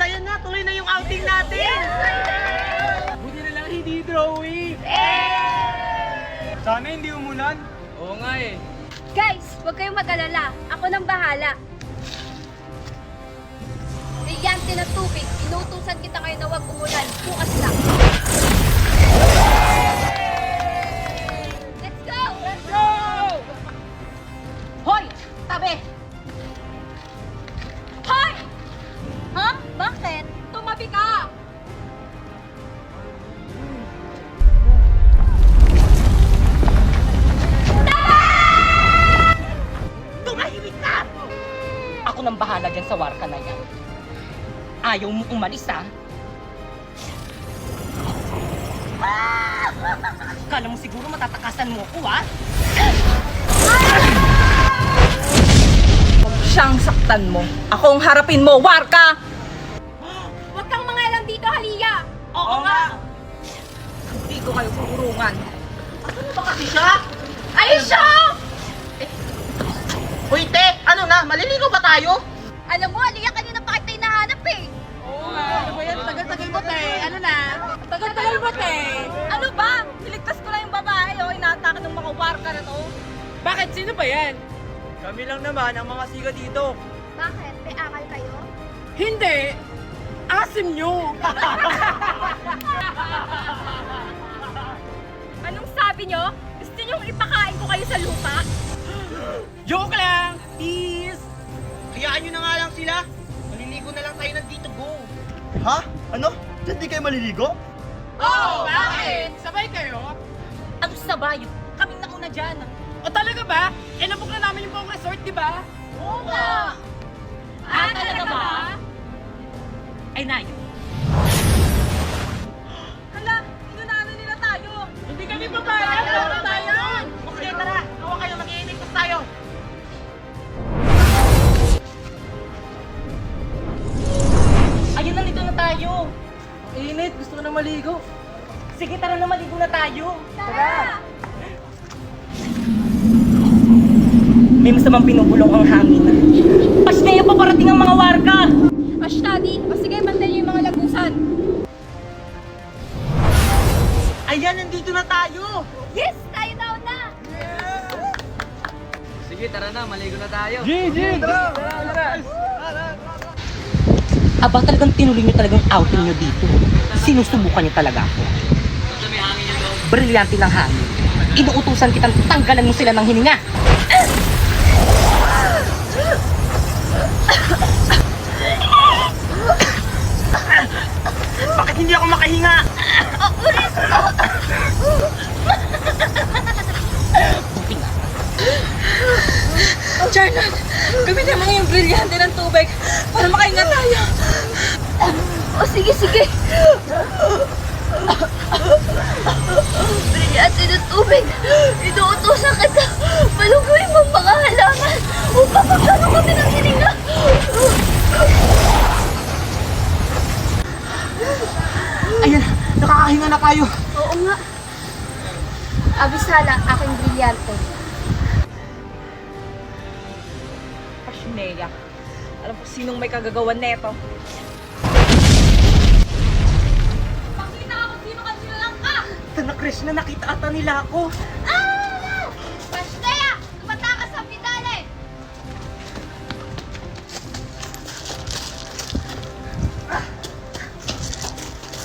Saya na, tuloy na yung outing natin! Buti na lang hindi drawing! Sana hindi umulan. Oo nga eh. Guys, huwag kayong mag-alala. Ako nang bahala. Brilyante ng tubig. Inutusan kita ngayon na huwag umulan. Bukas lang. Let's go! Let's go! Hoy! Tabi! Hoy! Ha? Bakit? Tumabi ka! Tumahimik ka! Ako nang bahala dyan sa warka na yan. Ayaw mo umalis, ha? Kala mo siguro matatakasan mo ako, ha? Kung siyang saktan mo, akong harapin mo, warka! Huwag kang mangalam dito, Halia! Oo nga! Hindi ko kayo pupurungan. Ano ba kasi siya? Alicia! Hoy, te! Ano na? Maliligaw ba tayo? Alam mo, Halia, kanina pa kita hinahanap eh. Oo nga. Ano ba yan? Tagal-tagal mo, te. Ano na? Tagal-tagal ba, te? Ano ba? Niligtas ko lang yung babae, oh. Inaatake ng mga warka na to. Bakit? Sino ba yan? Kami lang naman ang mga siga dito. Bakit? May akal kayo? Hindi! Asim nyo! Anong sabi nyo? Gusto nyong ipakain ko kayo sa lupa? Joke lang! Peace! Hayaan nyo na nga lang sila. Maliligo na lang tayo ng Tito Go. Ha? Ano? Diyan di kayo maliligo? Oh, bakit? Sabay kayo? Ano sabay? Kaming nauna dyan. O talaga ba? Eh, nabuk na namin yung buong resort, di ba? Oo nga! Talaga ba? Ay, Nayo. Hala, inunano nila tayo. Hindi kami papayag. Ano tayo? Okay, tara. Tawa kayo. Mag-iinigtos tayo. Ayun, nandito na tayo. Init. Gusto ko na maligo. Sige, tara na, maligo na tayo. Tara! May masamang pinubulong ang hangin. Pasneya pa parating ang mga warga! Ashtadi, o sige, bantayin yung mga lagusan. Ayan, nandito na tayo! Yes! Tayo na una! Sige, tara na. Maligo na tayo. G! Tara! Aba, talagang tinuloy nyo talagang outing nyo dito. Sinusubukan nyo talaga ako. Brilyante ng hangin. Inuutusan kitang tanggalan mo sila ng hininga. Bakit hindi ako makahinga? Buti nga. Charlotte, gamitin mo yung brilyante ng tubig para makahinga tayo. O sige, sige. Brilyante ng tubig. Inuutosan kita. Maluguin mo ang mga halaman upang magkaroon kami ng hininga. Ayan, nakakahinga na tayo. Oo nga. Abisala, aking brilyante. Pasneya. Alam ko sinong may kagagawan neto. Pakita ako sino ka lang ka! Tana Krishna, nakita ata nila ako. Ah! Pasneya! Tumatakas sa pidale!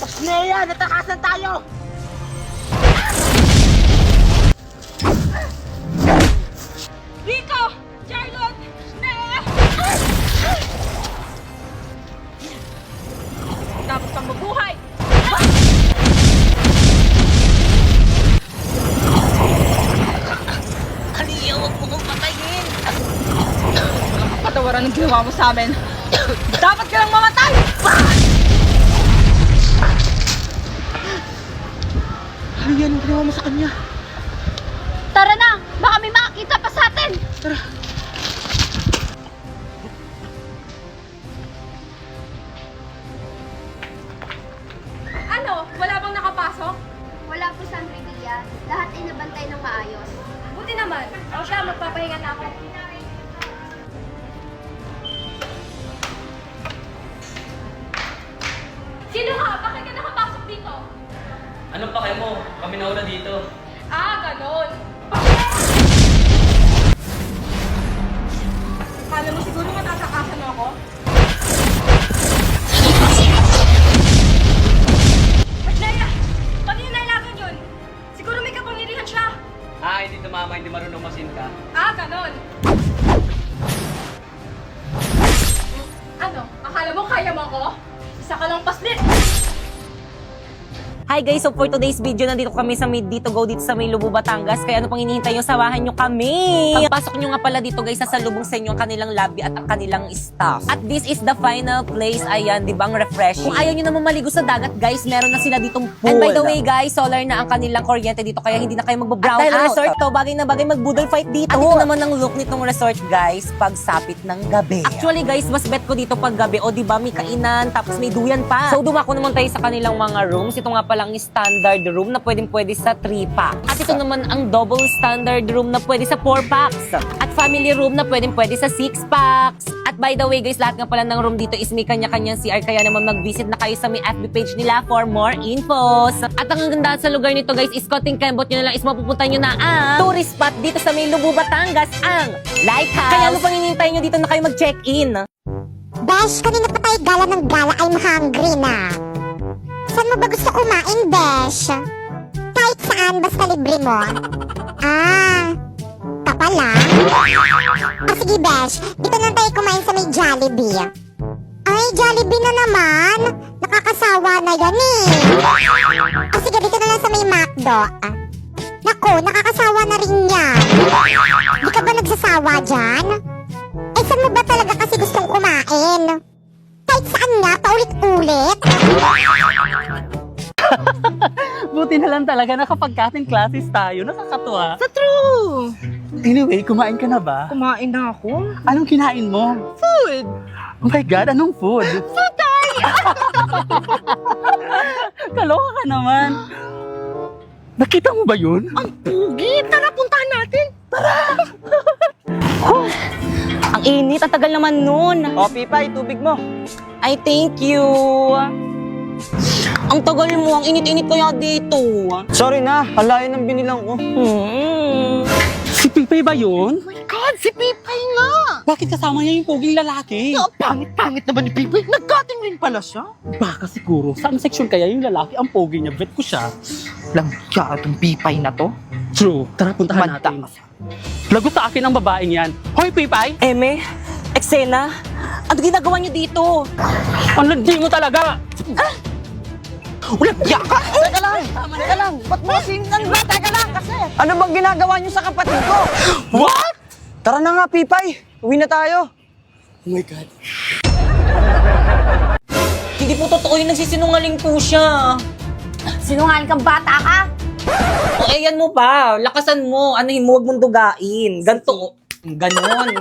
Pasneya, natakasan tayo! Rico! Charlotte! Snea! Dapat kang mabuhay! Kaliya, huwag mo kong patayin! Patawaran ng ginawa mo sa amin. Dapat ka lang mamatay! Kaliya, anong ginawa mo sa kanya? Tara na! Baka may makakita pa sa atin! Tara. Ano? Wala bang nakapasok? Wala po, Sandra Dia. Lahat ay nabantay ng maayos. Buti naman. O siya, magpapahinga na ako. Kami nauna dito. Ganon. Kala mo siguro matatakasan ako? Leia! Paano yung nailagan yun? Siguro may kapangyarihan siya. Hindi tumama, hindi marunong masin ka. Ganon. Ano? Akala mo kaya mo ako? Isa ka lang paslit! Hi guys, so for today's video, nandito kami sa may Dito Go dito sa may Lubo, Batangas. Kaya ano pang hinihintay nyo, samahan nyo kami. Pagpasok nyo nga pala dito guys, sasalubong sa inyo ang kanilang lobby at ang kanilang staff. At this is the final place. Ayan, di ba, ang refreshing. Kung ayaw nyo naman maligo sa dagat guys, meron na sila ditong pool. And by the way guys, solar na ang kanilang kuryente dito, kaya hindi na kayo magbo-brown out. Dahil resort to, bagay na bagay mag-boodle fight dito. At ito naman ang look nitong resort guys, pagsapit ng gabi. Actually guys, mas bet ko dito pag gabi. O di ba, may kainan, tapos may duyan pa. So dumako naman tayo sa kanilang mga rooms. Ito nga palang standard room na pwede sa 3-pack. At ito naman ang double standard room na pwede sa 4-packs. At family room na pwede sa 6-packs. At by the way guys, lahat nga pala ng room dito is may kanya-kanyang CR, kaya naman mag-visit na kayo sa may FB page nila for more infos. At ang ganda sa lugar nito guys is konting kembot nyo na lang is mapupunta nyo na ang tourist spot dito sa may Lubo, Batangas, ang Lighthouse. Kaya ano pang hinihintay nyo dito na kayo mag-check-in? Besh, kanina pa tayo gala ng gala, I'm hungry na. Saan mo ba gusto kumain, Besh? Kahit saan, basta libre mo. Ka lang? Sige, Besh, dito na tayo kumain sa may Jollibee. Ay, Jollibee na naman. Nakakasawa na yan eh. Sige, dito na lang sa may McDo. Naku, nakakasawa na rin yan. Di ka ba nagsasawa dyan? Eh, saan mo ba talaga kasi gustong kumain? Kahit saan nga, paulit-ulit. Buti na lang talaga na kapag cutting classes tayo, nakakatuwa. Sa true! Anyway, kumain ka na ba? Kumain na ako. Anong kinain mo? Food! Oh my God, anong food? Patay! Kaloka ka naman. Nakita mo ba yun? Ang pugi! Tara, puntahan natin! Ang init, ang tagal naman nun. O, Pipay, tubig mo. Ay, thank you. Ang tagal mo, ang init-init kaya dito. Sorry na, halayan ng binilang ko. Si Pipay ba yun? Oh my God! Si Pipay nga! Bakit kasama niya yung poging lalaki? Ang pangit-pangit naman ni Pipay. Nag-cutting rin pala siya. Baka siguro, saan section kaya yung lalaki ang pogi niya? Bet ko siya. Lang siya itong Pipay na to. True, tara puntahan natin. Lagot sa akin ang babaeng yan. Hoy, Pipay! Eme, eksena, ano ginagawa niyo dito? Ang landi mo talaga! Ulat yaka! Teka lang. Ba't mo sindan ba? Teka lang kasi. Ano bang ginagawa niyo sa kapatid ko? What? Tara na nga, Pipay. Uwi na tayo. Oh my God. Hindi po totoo yung nagsisinungaling po siya. Sinungaling kang bata ka? O, ayan mo pa, lakasan mo, anuhin mo, huwag mong dugain. Ganto, ganon.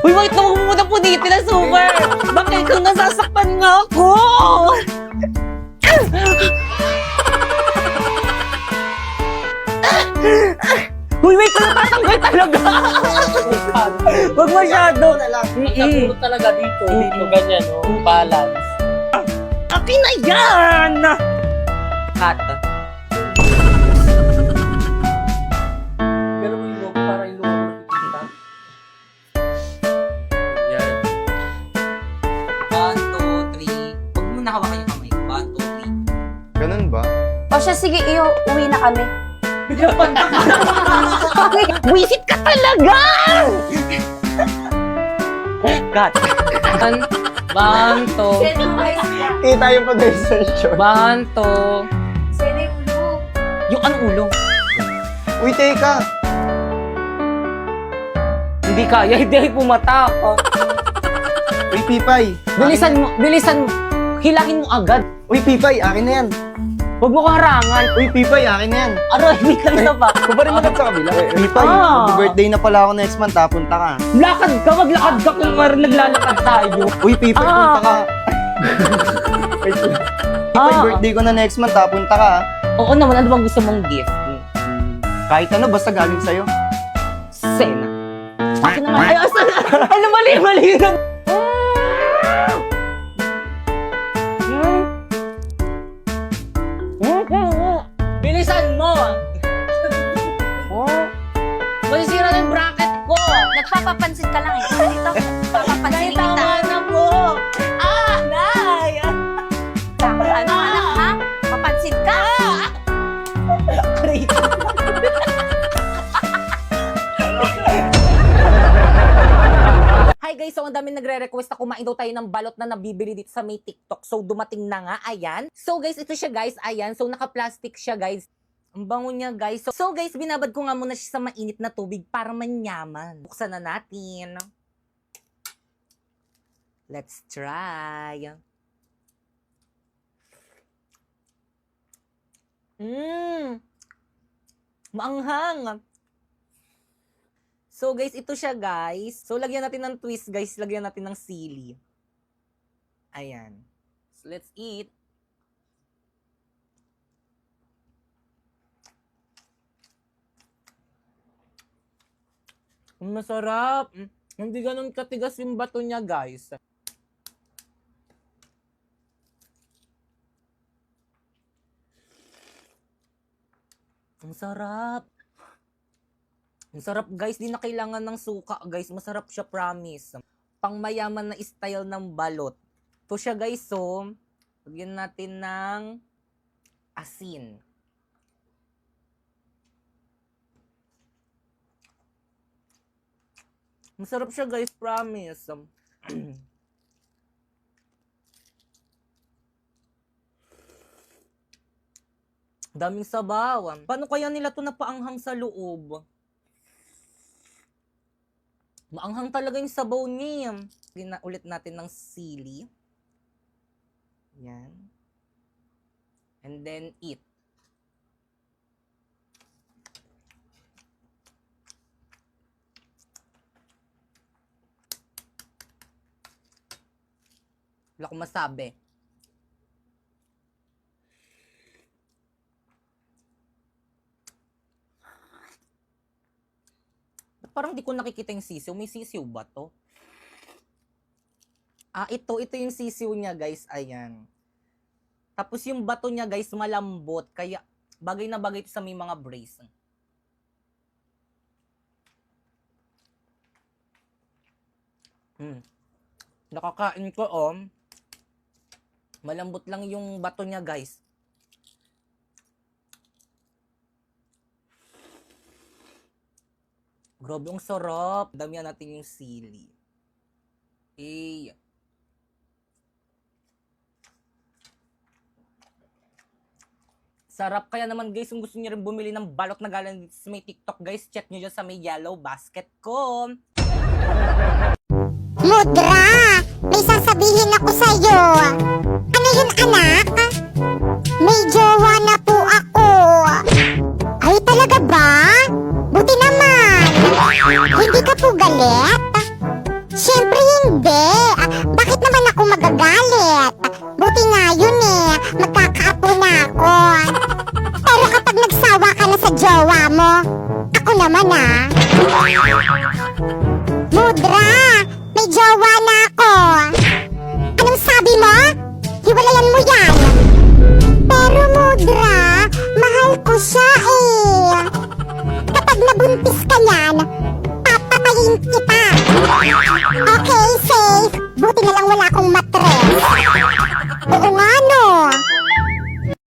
Uy, wait na, huwag mo muna po dito na super. Bakit kang nasasaktan nga ako? Uy, wait na, tatanggal talaga. Huwag masyado. Napulot talaga dito. Dito, ganyan, oh. Balance. Akin na yan! Cut. Pero mo yung logo para yung logo kita. Yan. 1, 2, 3. Huwag mo nakawakan yung kamay. 1, 2, 3. Ganun ba? O siya, sige, iyo, uwi na kami. Wisit ka talaga! Cut. 1, 2. Kita yung pag-research. 1, 2. Sino yung ulo? Yung anong ulo? Uy, teka! Hindi kaya, hindi ay pumatak. Uy, Pipay! Bilisan mo. Hilahin mo agad. Uy, Pipay! Akin na yan! Huwag mo ko harangan. Uy, Pipay! Akin na yan! Aray, hindi ka na ba? Kubarin mo lang sa kabila. Pipay, mag-birthday na pala ako next month. Punta ka. Lakad ka, maglakad ka kung naglalakad tayo. Uy, Pipay, punta ka. Wait lang. Pipay, Ah. birthday ko na next month. Punta ka. Oo naman, ano bang gusto mong gift? Kahit ano, basta galing sa'yo. Sena. Akin naman. Ay, asan? Ano, mali. Masisira na yung bracket ko! Nagpapapansin ka lang eh. Ganito, papapansin kita. na po! Ah! Nay! Ano anak ha? Papansin ka. Hi guys, so ang dami nagre-request na kumain daw tayo ng balot na nabibili dito sa may TikTok. So dumating na nga, ayan. So guys, ito siya guys, ayan. So naka-plastic siya guys. Ang bango niya guys. So guys, binabad ko nga muna siya sa mainit na tubig para manyaman. Buksan na natin. Let's try. Maanghang. So guys, ito siya guys. So lagyan natin ng twist guys. Lagyan natin ng sili. Ayan. So let's eat. Masarap. Hindi ganun katigas yung bato niya guys. Ang sarap. Ang sarap guys, di na kailangan ng suka guys. Masarap siya, promise. Pangmayaman na style ng balot. Ito siya guys, so lagyan natin ng asin. Masarap siya guys, promise. Daming sabaw. Paano kaya nila to napaanghang sa loob? Maanghang talaga yung sabaw niya. Lagyan na ulit natin ng sili. Yan. And then eat. Wala akong masabi. Parang di ko nakikita yung sisiw. May sisiw ba to? Ah, ito yung sisiw niya, guys. Ayan. Tapos yung bato niya, guys, malambot. Kaya, bagay na bagay ito sa may mga brace. Nakakain ko, malambot lang yung bato niya, guys. Grabe, ang sarap. Damihan natin yung sili. Eh. Sarap. Kaya naman guys, kung gusto niyo rin bumili ng balot na galing dito sa may TikTok guys, check nyo dyan sa may yellow basket ko. Mudra, may sasabihin ako sa'yo. Ano yun, anak? May jowa na po ako. Ay, talaga ba? Buti naman. Hindi ka po galit? Siyempre hindi. Bakit naman ako magagalit? Buti nga yun eh. Magkakaapo na ako. Pero kapag nagsawa ka na sa jowa mo, ako naman Mudra, may jowa na ako. Anong sabi mo? Hiwalayan mo yan. Pero Mudra, mahal ko siya eh. Kapag nabuntis ka yan, papatayin kita. Okay, safe. Buti na lang wala akong matres. Oo nga